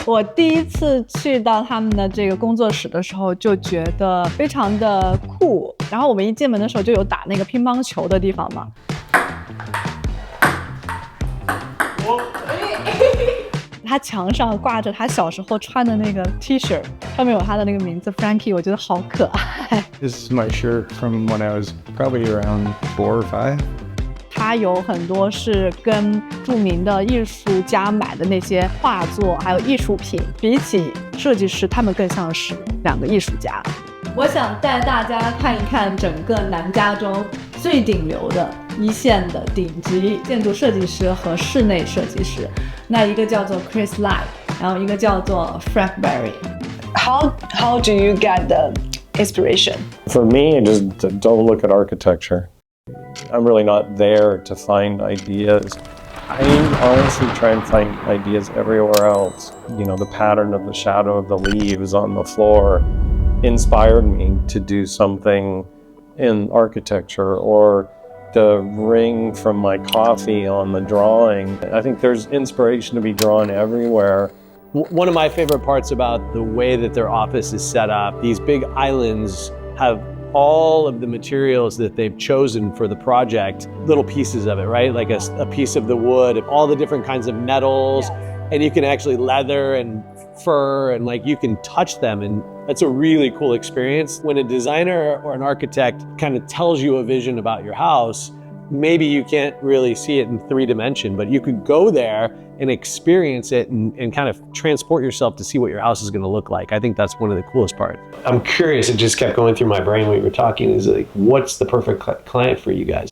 我第一次去到他们的这个工作室的时候，就觉得非常的酷。然后我们一进门的时候就有打那个乒乓球的地方嘛。他墙上挂着他小时候穿的那个 T 恤，上面有他的那个名字 Frankie， 我觉得好可爱。This is my shirt from when I was probably around 4 or 5. 他有很多是跟著名的艺术家买的那些画作还有艺术品，比起设计师他们更像是两个艺术家。我想带大家看一看整个南加州最顶流的一线的顶级建筑设计师和室内设计师，那一个叫做 Chris Lai， 然后一个叫做 Frank Berry。 How do you get the inspiration? For me, I just don't look at architecture. I'm really not there to find ideas. I honestly try and find ideas everywhere else. You know, the pattern of the shadow of the leaves on the floor inspired me to do something in architecture, or the ring from my coffee on the drawing. I think there's inspiration to be drawn everywhere. One of my favorite parts about the way that their office is set up, these big islands have all of the materials that they've chosen for the project, little pieces of it, right? Like a piece of the wood, all the different kinds of metals, and you can actually leather and fur, and like you can touch them, and that's a really cool experience. When a designer or an architect kind of tells you a vision about your house, maybe you can't really see it in 3 dimensions, but you could go there and experience it and kind of transport yourself to see what your house is going to look like. I think that's one of the coolest parts. I'm curious, it just kept going through my brain when you were talking, is like, what's the perfect client for you guys?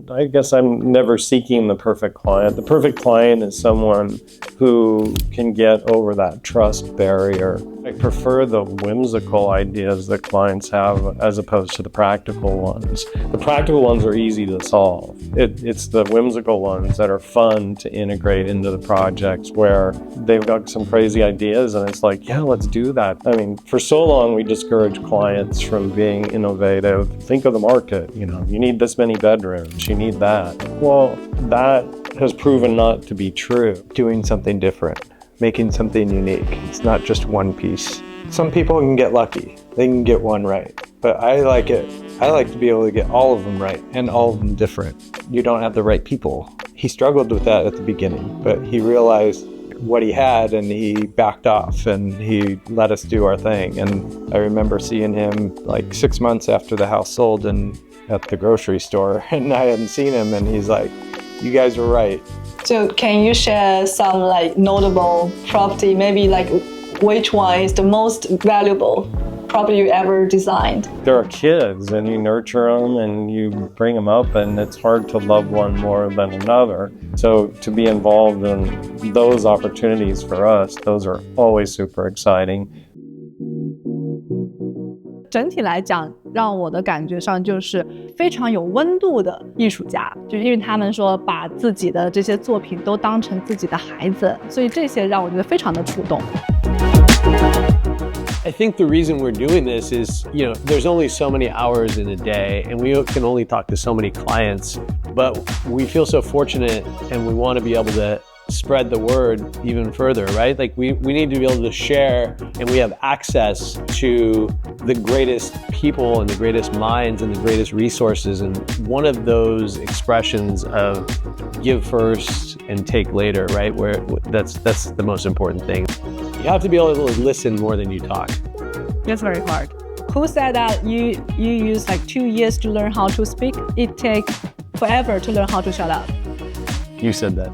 I guess I'm never seeking the perfect client. The perfect client is someone who can get over that trust barrier. I prefer the whimsical ideas that clients have as opposed to the practical ones. The practical ones are easy to solve. It's the whimsical ones that are fun to integrate into the projects, where they've got some crazy ideas and it's like, yeah, let's do that. I mean, for so long we discourage clients from being innovative. Think of the market, you know, you need this many bedrooms, you need that. Well, that has proven not to be true. Doing something different, making something unique. It's not just one piece. Some people can get lucky. They can get one right. But I like it. I like to be able to get all of them right and all of them different. You don't have the right people. He struggled with that at the beginning, but he realized what he had and he backed off and he let us do our thing. And I remember seeing him like 6 months after the house sold and at the grocery store, and I hadn't seen him, and he's like, you guys were right. So can you share some like notable property, maybe like which one is the most valuable property you ever designed? There are kids and you nurture them and you bring them up, and it's hard to love one more than another. So to be involved in those opportunities for us, those are always super exciting. 整体来讲，让我的感觉上就是非常有温度的艺术家，就是因为他们说把自己的这些作品都当成自己的孩子，所以这些让我觉得非常的触动。I think the reason we're doing this is, you know, there's only so many hours in a day and we can only talk to so many clients, but we feel so fortunate and we want to be able to spread the word even further, right? Like we need to be able to share, and we have access to the greatest people and the greatest minds and the greatest resources. And one of those expressions of give first and take later, right? Where that's the most important thing. You have to be able to listen more than you talk. That's very hard. Who said that you use like 2 years to learn how to speak? It takes forever to learn how to shut up. You said that.